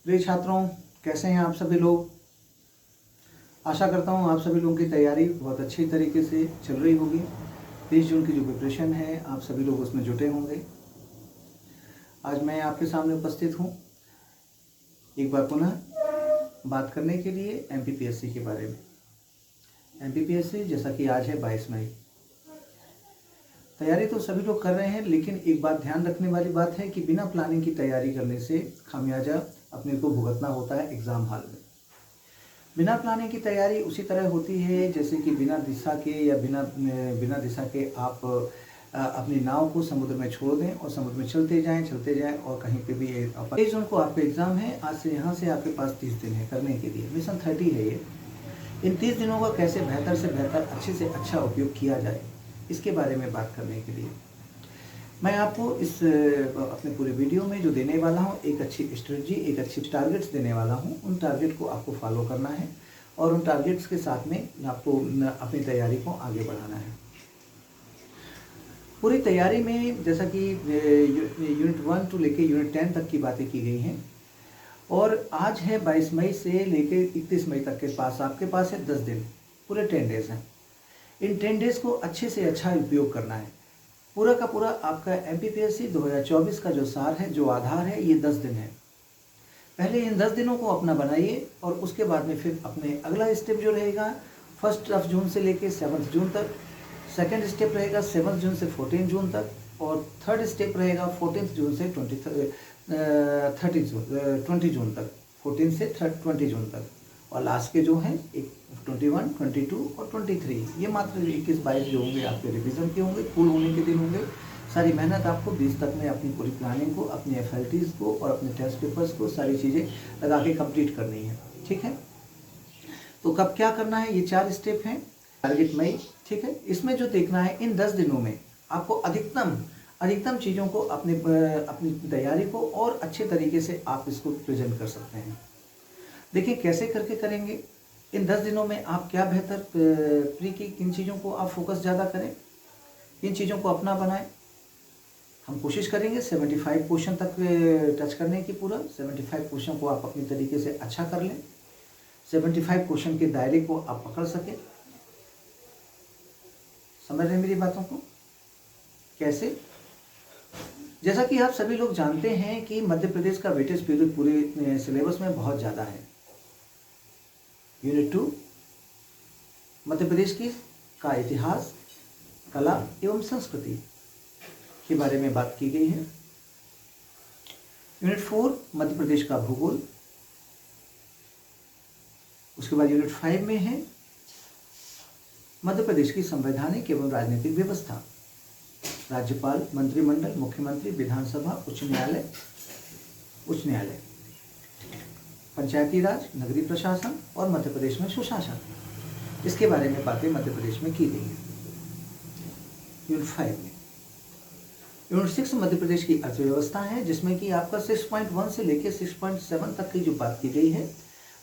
प्रिय छात्रों, कैसे हैं आप सभी लोग। आशा करता हूं आप सभी लोगों की तैयारी बहुत अच्छी तरीके से चल रही होगी। 30 जून की जो प्रिपरेशन है आप सभी लोग उसमें जुटे होंगे। आज मैं आपके सामने उपस्थित हूं एक बार पुनः बात करने के लिए एमपीपीएससी के बारे में। एमपीपीएससी जैसा कि आज है 22 मई। तैयारी तो सभी लोग कर रहे हैं, लेकिन एक बात ध्यान रखने वाली बात है कि बिना प्लानिंग की तैयारी करने से खामियाजा अपने को भुगतना होता है एग्ज़ाम हॉल में। बिना प्लानिंग की तैयारी उसी तरह होती है जैसे कि बिना दिशा के या बिना दिशा के आप अपनी नाव को समुद्र में छोड़ दें और समुद्र में चलते जाएं और कहीं पे भी 23 जून को आपका एग्ज़ाम है। आज से यहाँ से आपके पास 30 दिन है करने के लिए। मिशन 30 है ये। इन 30 दिनों का कैसे बेहतर से बेहतर, अच्छे से अच्छा उपयोग किया जाए, इसके बारे में बात करने के लिए मैं आपको इस अपने पूरे वीडियो में जो देने वाला हूँ, एक अच्छी स्ट्रेटजी, एक अच्छी टारगेट्स देने वाला हूँ। उन टारगेट को आपको फॉलो करना है और उन टारगेट्स के साथ में आपको अपनी तैयारी को आगे बढ़ाना है। पूरी तैयारी में जैसा कि यूनिट 1 to लेके यूनिट 10 तक की बातें की गई हैं और आज है 22 मई से लेके 31 मई तक के पास आपके पास है 10 दिन, पूरे 10 डेज़ हैं। इन 10 डेज़ को अच्छे से अच्छा उपयोग करना है। पूरा का पूरा आपका एमपीपीएससी 2024 का जो सार है, जो आधार है, ये 10 दिन है। पहले इन 10 दिनों को अपना बनाइए और उसके बाद में फिर अपने अगला स्टेप जो रहेगा 1 जून से लेके 7 जून तक, सेकेंड स्टेप रहेगा 7 जून से 14 जून तक और थर्ड स्टेप रहेगा 14 जून से 20 जून तक, 14 से 20 जून तक। और लास्ट के जो हैं 21, 22 और 23, ये मात्र 21-22 जो होंगे आपके रिवीजन के होंगे, फुल होने के दिन होंगे। सारी मेहनत आपको 20 तक में अपनी पूरी प्लानिंग को, अपनी एफएलटीज को और अपने टेस्ट पेपर्स को, सारी चीज़ें लगा के कंप्लीट करनी है। ठीक है, तो कब क्या करना है, ये 4 स्टेप हैं। टारगेट मई, ठीक है। इसमें जो देखना है, इन 10 दिनों में आपको अधिकतम चीज़ों को अपनी तैयारी को और अच्छे तरीके से आप इसको प्रेजेंट कर सकते हैं। देखिए कैसे करके करेंगे। इन 10 दिनों में आप क्या बेहतर प्री की किन चीज़ों को आप फोकस ज़्यादा करें, किन चीज़ों को अपना बनाएं। हम कोशिश करेंगे 75 क्वेश्चन तक टच करने की। पूरा 75 क्वेश्चन को आप अपनी तरीके से अच्छा कर लें, 75 क्वेश्चन के दायरे को आप पकड़ सकें। समझ रहे हैं मेरी बातों को। कैसे, जैसा कि आप सभी लोग जानते हैं कि मध्य प्रदेश का वेटेज पीरियड पूरे सिलेबस में बहुत ज़्यादा है। यूनिट 2 मध्य प्रदेश का इतिहास, कला एवं संस्कृति के बारे में बात की गई है। यूनिट 4 मध्य प्रदेश का भूगोल। उसके बाद यूनिट 5 में है मध्य प्रदेश की संवैधानिक एवं राजनीतिक व्यवस्था, राज्यपाल, मंत्रिमंडल, मुख्यमंत्री, विधानसभा, उच्च न्यायालय, पंचायती राज, नगरीय प्रशासन और मध्य प्रदेश में सुशासन, इसके बारे में बातें मध्य प्रदेश में की गई हैं यूनिट 5 में। यूनिट 6 मध्य प्रदेश की अर्थव्यवस्था है, जिसमें कि आपका 6.1 से लेकर 6.7 तक की जो बात की गई है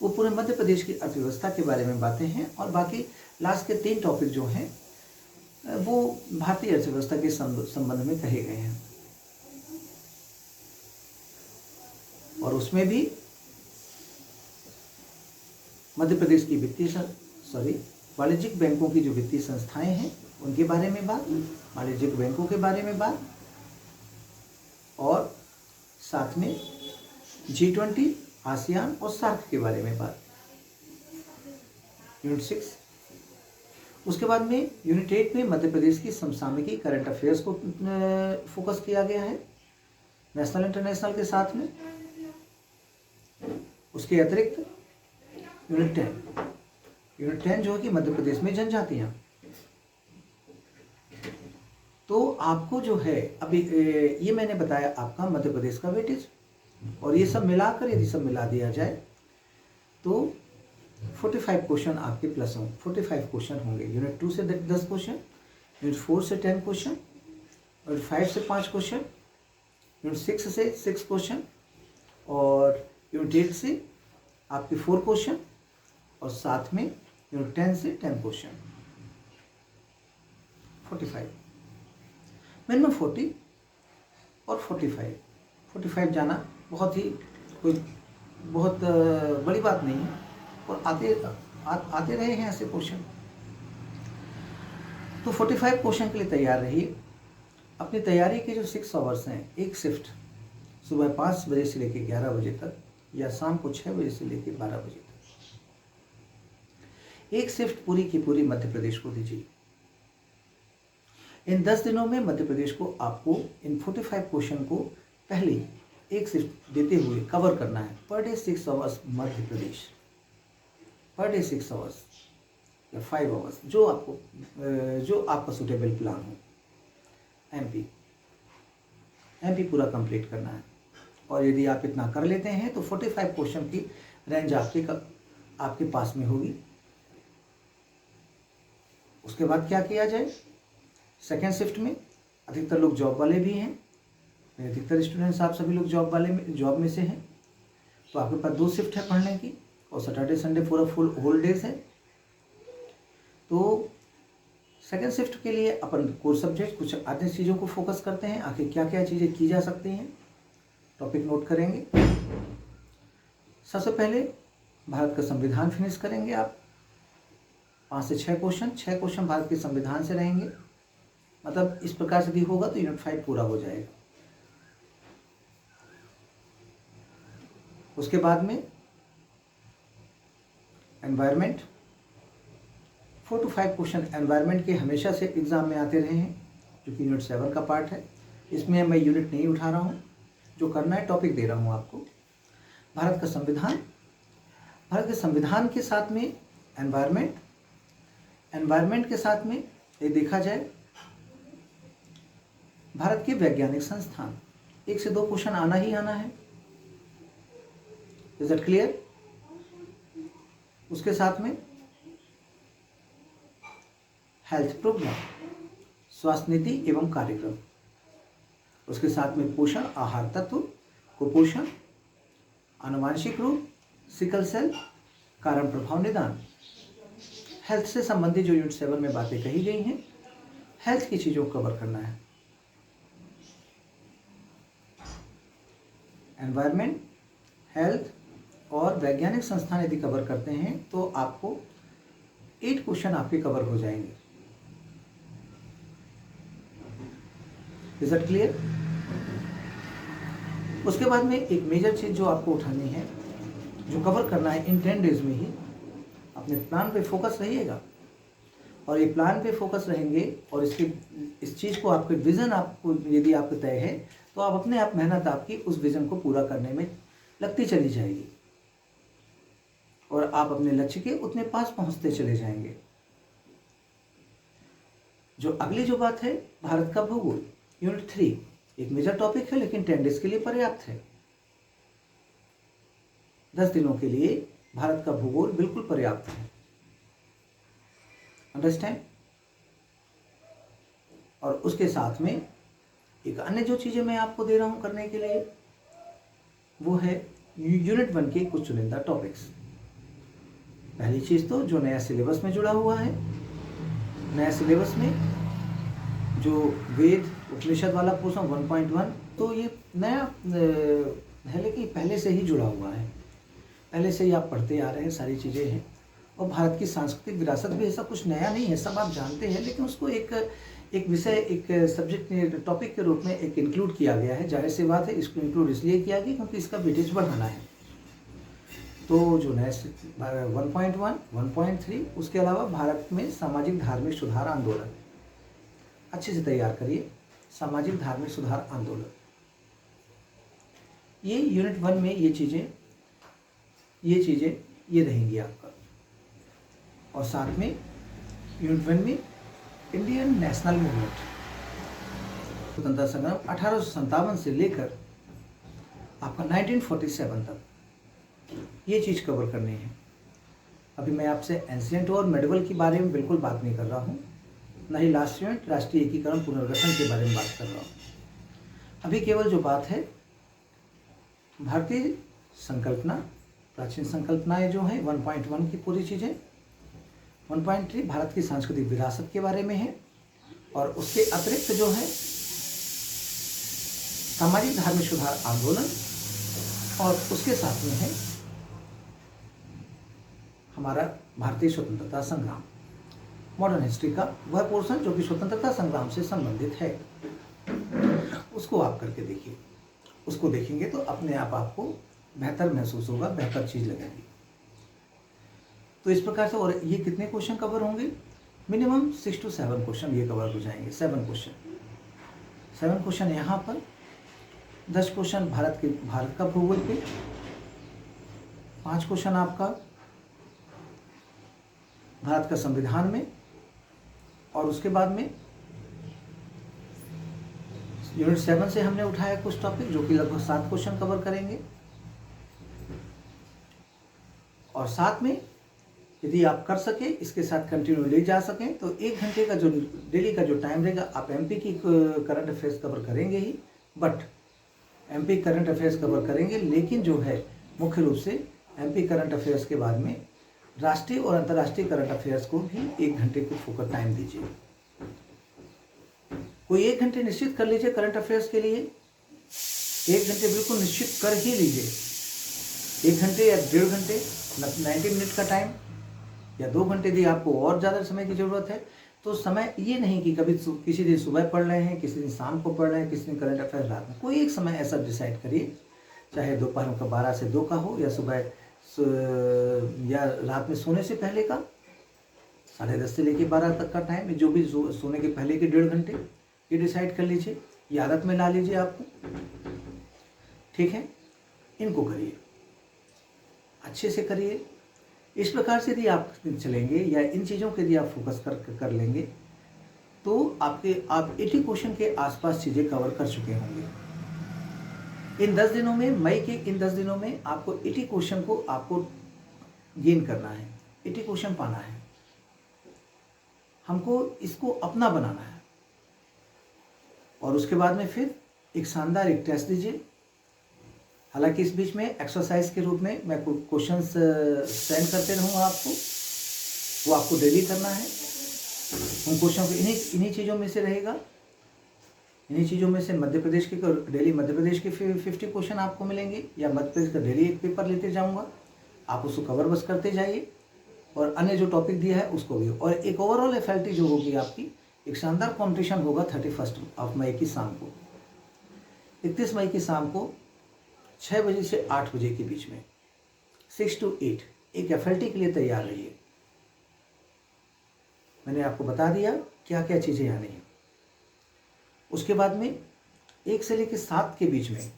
वो पूरे मध्य प्रदेश की अर्थव्यवस्था के बारे में बातें हैं। और बाकी लास्ट के 3 टॉपिक जो हैं वो भारतीय अर्थव्यवस्था के संबंध में कहे गए हैं। और उसमें भी मध्य प्रदेश की वाणिज्यिक बैंकों की जो वित्तीय संस्थाएं हैं उनके बारे में बात, वाणिज्यिक बैंकों के बारे में बात और साथ में G20, आसियान और सार्क के बारे में बात, यूनिट 6। उसके बाद में यूनिट 8 में मध्य प्रदेश की समसामयिकी, करंट अफेयर्स को फोकस किया गया है, नेशनल इंटरनेशनल के साथ में। उसके अतिरिक्त यूनिट 10 जो है कि मध्य प्रदेश में जनजातियां। तो आपको जो है अभी ये मैंने बताया आपका मध्य प्रदेश का वेटेज, और ये सब मिलाकर यदि सब मिला दिया जाए तो 45 क्वेश्चन आपके प्लस हों, 45 क्वेश्चन होंगे। यूनिट 2 से 10 क्वेश्चन, यूनिट 4 से 10 क्वेश्चन, यूनिट 5 से 5 क्वेश्चन, यूनिट 6 से 6 क्वेश्चन और यूनिट 8 से आपके 4 क्वेश्चन और साथ में यूनिट 10 से 10 क्वेश्चन, 45 मिनिमम 40 और 45 जाना बहुत ही कोई बहुत बड़ी बात नहीं है, और आते रहे हैं ऐसे क्वेश्चन। तो 45 क्वेश्चन के लिए तैयार रहिए। अपनी तैयारी के जो 6 आवर्स हैं, एक शिफ्ट सुबह 5 बजे से लेकर 11 बजे तक, या शाम को 6 बजे से लेकर 12 बजे तक, एक शिफ्ट पूरी की पूरी मध्य प्रदेश को दीजिए। इन 10 दिनों में मध्य प्रदेश को आपको इन 45 क्वेश्चन को पहले एक शिफ्ट देते हुए कवर करना है। Per day 6 hours Madhya Pradesh, per day 6 hours या 5 आवर्स, जो आपका सूटेबल प्लान हो। एमपी पूरा कंप्लीट करना है। और यदि आप इतना कर लेते हैं तो 45 क्वेश्चन की रेंज आपके पास में होगी। उसके बाद क्या किया जाए? सेकेंड शिफ्ट में अधिकतर लोग जॉब वाले भी हैं, अधिकतर स्टूडेंट्स आप सभी लोग जॉब में से हैं, तो आपके पास 2 शिफ्ट है पढ़ने की, और सैटरडे संडे पूरा फुल होल-डेज है। तो सेकेंड शिफ्ट के लिए अपन कोर सब्जेक्ट कुछ अन्य चीज़ों को फोकस करते हैं। आखिर क्या क्या चीज़ें की जा सकती हैं, टॉपिक नोट करेंगे। सबसे पहले भारत का संविधान फिनिश करेंगे आप। 5 से 6 क्वेश्चन भारत के संविधान से रहेंगे। मतलब इस प्रकार से भी होगा तो यूनिट 5 पूरा हो जाएगा। उसके बाद में एनवायरनमेंट, 4 to 5 क्वेश्चन एनवायरनमेंट के हमेशा से एग्जाम में आते रहे हैं, जो कि यूनिट 7 का पार्ट है। इसमें मैं यूनिट नहीं उठा रहा हूँ, जो करना है टॉपिक दे रहा हूँ आपको। भारत का संविधान, भारत के संविधान के साथ में एनवायरनमेंट के साथ में ये देखा जाए भारत के वैज्ञानिक संस्थान, 1 से 2 क्वेश्चन आना ही आना है। Is that clear? उसके साथ में हेल्थ प्रोग्राम, स्वास्थ्य नीति एवं कार्यक्रम। उसके साथ में पोषण आहार तत्व, कुपोषण, आनुवांशिक रोग, सिकल सेल, कारण प्रभाव निदान। हेल्थ से संबंधित जो यूनिट 7 में बातें कही गई हैं, हेल्थ की चीज़ों को कवर करना है। एनवायरनमेंट, हेल्थ और वैज्ञानिक संस्थान यदि कवर करते हैं तो आपको 8 क्वेश्चन आपके कवर हो जाएंगे। Is that clear? उसके बाद में एक मेजर चीज़ जो आपको उठानी है, जो कवर करना है इन 10 डेज में ही, अपने प्लान पे फोकस रहिएगा। और ये प्लान पे फोकस रहेंगे और इस चीज़ को, आपके विज़न आपको यदि आपको तय है तो आप अपने आप मेहनत आपकी उस विज़न को पूरा करने में लगती चली जाएगी, और आप अपने लक्ष्य के उतने पास पहुंचते चले जाएंगे। जो अगली जो बात है, भारत का भूगोल, यूनिट 3 एक मेजर टॉपिक है, लेकिन 10 डेज के लिए पर्याप्त है। 10 दिनों के लिए भारत का भूगोल बिल्कुल पर्याप्त है। अंडरस्टैंड? और उसके साथ में एक अन्य जो चीज़ें मैं आपको दे रहा हूं करने के लिए, वो है यूनिट 1 के कुछ चुनिंदा टॉपिक्स। पहली चीज़ तो जो नया सिलेबस में जुड़ा हुआ है, नया सिलेबस में जो वेद उपनिषद वाला पोर्शन 1.1, तो ये नया है, लेकिन पहले से ही जुड़ा हुआ है, पहले से ही आप पढ़ते आ रहे हैं, सारी चीज़ें हैं। और भारत की सांस्कृतिक विरासत भी ऐसा कुछ नया नहीं है, सब आप जानते हैं, लेकिन उसको एक विषय, एक सब्जेक्ट, टॉपिक के रूप में एक इंक्लूड किया गया है। जाहिर सी बात है, इसको इंक्लूड इसलिए किया गया क्योंकि इसका वेटेज बढ़ाना है। तो जो नया 1.1, 1.3, उसके अलावा भारत में सामाजिक धार्मिक सुधार आंदोलन अच्छे से तैयार करिए। सामाजिक धार्मिक सुधार आंदोलन, ये यूनिट 1 में ये चीज़ें ये रहेंगी आपका। और साथ में यूनिट 1 में इंडियन नेशनल मूवमेंट, स्वतंत्रता संग्राम 1857 से लेकर आपका 1947 तक, ये चीज़ कवर करनी है। अभी मैं आपसे एंशिएंट और मेडिवल के बारे में बिल्कुल बात नहीं कर रहा हूँ, न ही लास्ट यूनिट राष्ट्रीय एकीकरण पुनर्गठन के बारे में बात कर रहा हूँ। अभी केवल जो बात है भारतीय संकल्पना, प्राचीन संकल्पनाएं जो हैं 1.1 की पूरी चीज़ें, 1.3 भारत की सांस्कृतिक विरासत के बारे में है, और उसके अतिरिक्त जो है सामाजिक धार्मिक सुधार आंदोलन, और उसके साथ में है हमारा भारतीय स्वतंत्रता संग्राम, मॉडर्न हिस्ट्री का वह पोर्शन जो कि स्वतंत्रता संग्राम से संबंधित है, उसको आप करके देखिए। उसको देखेंगे तो अपने आप आपको बेहतर महसूस होगा, बेहतर चीज़ लगेगी। तो इस प्रकार से, और ये कितने क्वेश्चन कवर होंगे? मिनिमम 6 to 7 क्वेश्चन ये कवर हो जाएंगे। 7 क्वेश्चन यहाँ पर, 10 क्वेश्चन भारत का भूगोल पे, 5 क्वेश्चन आपका भारत का संविधान में, और उसके बाद में यूनिट 7 से हमने उठाया कुछ टॉपिक जो कि लगभग 7 क्वेश्चन कवर करेंगे। और साथ में यदि आप कर सके, इसके साथ कंटिन्यू ले जा सकें, तो 1 घंटे का जो डेली का जो टाइम रहेगा, आप एमपी की करंट अफेयर्स कवर करेंगे ही, but MP current affairs cover करेंगे, लेकिन जो है मुख्य रूप से एमपी करंट अफेयर्स के बाद में राष्ट्रीय और अंतर्राष्ट्रीय करंट अफेयर्स को भी 1 घंटे को फोकस टाइम दीजिए। कोई 1 घंटे निश्चित कर लीजिए करंट अफेयर्स के लिए, 1 घंटे बिल्कुल निश्चित कर ही लीजिए। 1 घंटे या 1.5 घंटे, 90 मिनट का टाइम, या 2 घंटे दी आपको और ज़्यादा समय की ज़रूरत है, तो समय ये नहीं कि कभी किसी दिन सुबह पढ़ रहे हैं, किसी दिन शाम को पढ़ रहे हैं, किसी दिन करंट अफेयर रात में। कोई एक समय ऐसा डिसाइड करिए, चाहे दोपहर का 12 से 2 का हो, या सुबह या रात में सोने से पहले का 10:30 से लेकर 12 तक का टाइम, जो भी सोने के पहले के 1.5 घंटे, ये डिसाइड कर लीजिए, ये आदत में ला लीजिए आपको। ठीक है, इनको करिए, अच्छे से करिए। इस प्रकार से यदि आप चलेंगे या इन चीज़ों के यदि आप फोकस कर लेंगे, तो आप 80 क्वेश्चन के आसपास चीज़ें कवर कर चुके होंगे। इन 10 दिनों में, मई के इन 10 दिनों में आपको 80 क्वेश्चन को आपको गेन करना है, 80 क्वेश्चन पाना है, हमको इसको अपना बनाना है। और उसके बाद में फिर एक शानदार एक टेस्ट दीजिए। हालांकि इस बीच में एक्सरसाइज के रूप में मैं क्वेश्चंस सेंड करते रहूँगा आपको, वो आपको डेली करना है। उन क्वेश्चन को इन्हीं चीज़ों में से रहेगा, इन्हीं चीज़ों में से मध्य प्रदेश के डेली मध्य प्रदेश के 50 क्वेश्चन आपको मिलेंगे, या मध्य प्रदेश का डेली एक पेपर लेते जाऊँगा, आप उसको कवर बस करते जाइए, और अन्य जो टॉपिक दिया है उसको भी। और एक ओवरऑल एफएलटी जो होगी आपकी, एक शानदार कॉम्पिटिशन होगा 31 मई की शाम को, 31 मई की शाम को 6 बजे से 8 बजे के बीच में, 6 to 8 एक एफएलटी के लिए तैयार रहिए। मैंने आपको बता दिया क्या क्या चीज़ें आनी हैं। उसके बाद में 1 से लेकर 7 के बीच में,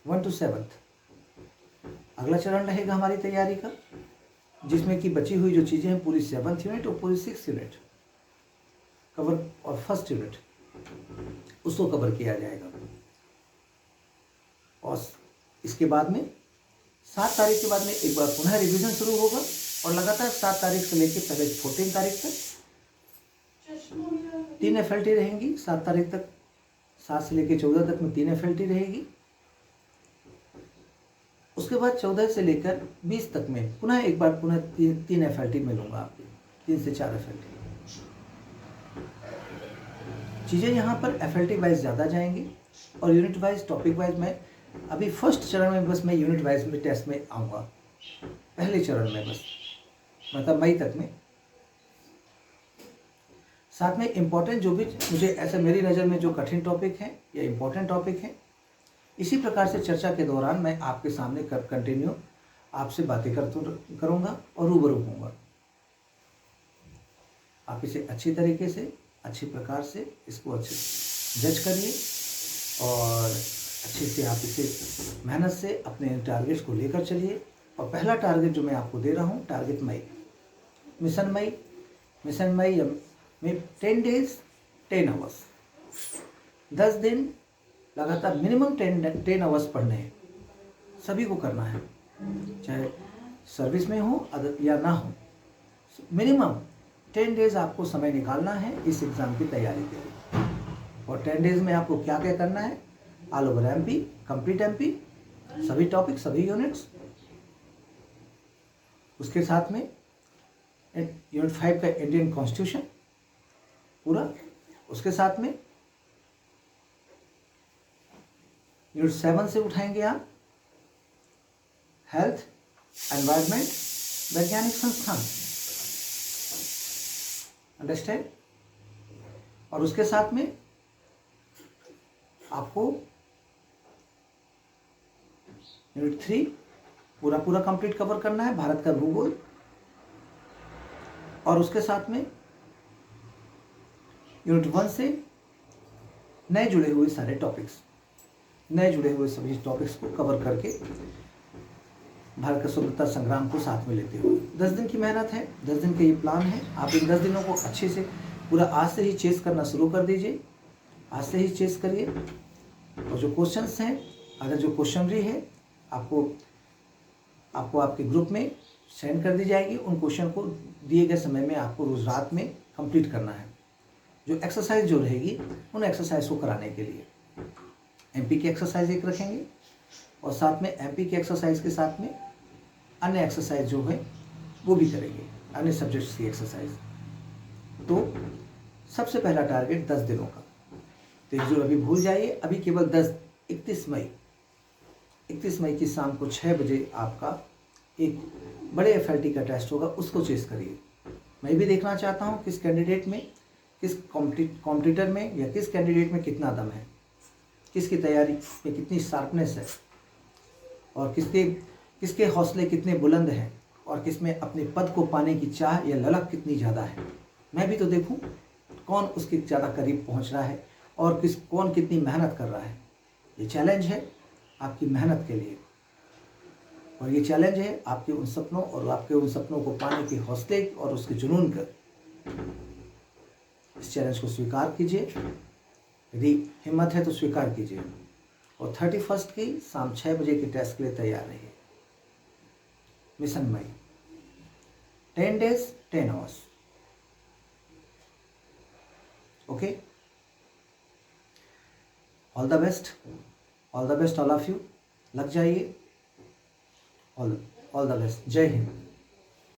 1 to 7 अगला चरण रहेगा हमारी तैयारी का, जिसमें कि बची हुई जो चीज़ें हैं पूरी 7th यूनिट और पूरी 6th यूनिट कवर, और 1st यूनिट उसको कवर किया जाएगा। और इसके बाद में 7 तारीख के बाद में एक बार पुनः रिवीजन शुरू होगा, और लगातार 7 तारीख से लेकर पहले 14 तारीख तक 3 एफएलटी रहेंगी। 7 तारीख तक, 7 से लेकर 14 तक में 3 एफएलटी रहेगी। उसके बाद 14 से लेकर 20 तक में पुनः एक बार 3 एफएलटी मिलूंगा आपको, 3 से 4 एफएलटी। चीज़ें यहाँ पर एफएलटी वाइज ज़्यादा जाएंगी, और यूनिट वाइज, टॉपिक वाइज मैं अभी फर्स्ट चरण में बस मैं यूनिट वाइज में टेस्ट में आऊँगा, पहले चरण में बस, मतलब मई तक में। साथ में इम्पोर्टेंट जो भी मुझे ऐसे मेरी नज़र में जो कठिन टॉपिक हैं या इम्पोर्टेंट टॉपिक हैं, इसी प्रकार से चर्चा के दौरान मैं आपके सामने कंटिन्यू आपसे बातें करूँगा और रूबरू होऊंगा। आप इसे अच्छी तरीके से, अच्छी प्रकार से इसको अच्छे जज करिए, और अच्छे से आप इसे मेहनत से अपने टारगेट्स को लेकर चलिए। और पहला टारगेट जो मैं आपको दे रहा हूँ, टारगेट मई, मिशन मई में 10 days 10 hours, 10 दिन लगातार मिनिमम 10 hours पढ़ने हैं, सभी को करना है, चाहे सर्विस में हो या ना हो। मिनिमम 10 days आपको समय निकालना है इस एग्ज़ाम की तैयारी के लिए। और 10 days में आपको क्या क्या करना है, all over MP, complete MP, सभी टॉपिक, सभी यूनिट्स। उसके साथ में यूनिट 5 का इंडियन कॉन्स्टिट्यूशन पूरा, उसके साथ में यूनिट 7 से उठाएंगे आप हेल्थ, एनवायरनमेंट वैज्ञानिक संस्थान, अंडरस्टैंड। और उसके साथ में आपको यूनिट 3 पूरा पूरा कंप्लीट कवर करना है, भारत का भूगोल। और उसके साथ में यूनिट 1 से नए जुड़े हुए सारे टॉपिक्स, नए जुड़े हुए सभी टॉपिक्स को कवर करके भारत का स्वतंत्रता संग्राम को साथ में लेते हुए 10 दिन की मेहनत है, 10 दिन का ये प्लान है। आप इन 10 दिनों को अच्छे से पूरा आज से ही चेस करना शुरू कर दीजिए, आज से ही चेस करिए। और जो क्वेश्चंस हैं, अगर जो क्वेश्चनरी है आपको आपके ग्रुप में सेंड कर दी जाएगी। उन क्वेश्चन को दिए गए समय में आपको रोज रात में कंप्लीट करना है। जो एक्सरसाइज जो रहेगी उन एक्सरसाइज को कराने के लिए एमपी की एक्सरसाइज एक रखेंगे और साथ में एमपी की एक्सरसाइज के साथ में अन्य एक्सरसाइज जो है वो भी करेंगे, अन्य सब्जेक्ट्स की एक्सरसाइज। तो सबसे पहला टारगेट 10 दिनों का, तो एक जो अभी भूल जाइए, अभी केवल 31 मई की शाम को 6 बजे आपका एक बड़े एफएलटी का टेस्ट होगा, उसको चेस करिए। मैं भी देखना चाहता हूँ किस कैंडिडेट में, किस कॉम्पिटिटर में या किस कैंडिडेट में कितना दम है, किसकी तैयारी में कितनी शार्पनेस है, और किसके हौसले कितने बुलंद हैं, और किसमें अपने पद को पाने की चाह या ललक कितनी ज़्यादा है। मैं भी तो देखूं कौन उसके ज़्यादा करीब पहुंच रहा है और कौन कितनी मेहनत कर रहा है। ये चैलेंज है आपकी मेहनत के लिए, और ये चैलेंज है आपके उन सपनों और आपके उन सपनों को पाने के हौसले और उसके जुनून का। इस चैलेंज को स्वीकार कीजिए, यदि हिम्मत है तो स्वीकार कीजिए, और 31 की शाम 6 बजे के टेस्ट के लिए तैयार रहिए। मिशन मई, 10 days 10 hours। Okay, all the best, all of you. लग जाइए, ऑल द बेस्ट। जय हिंद।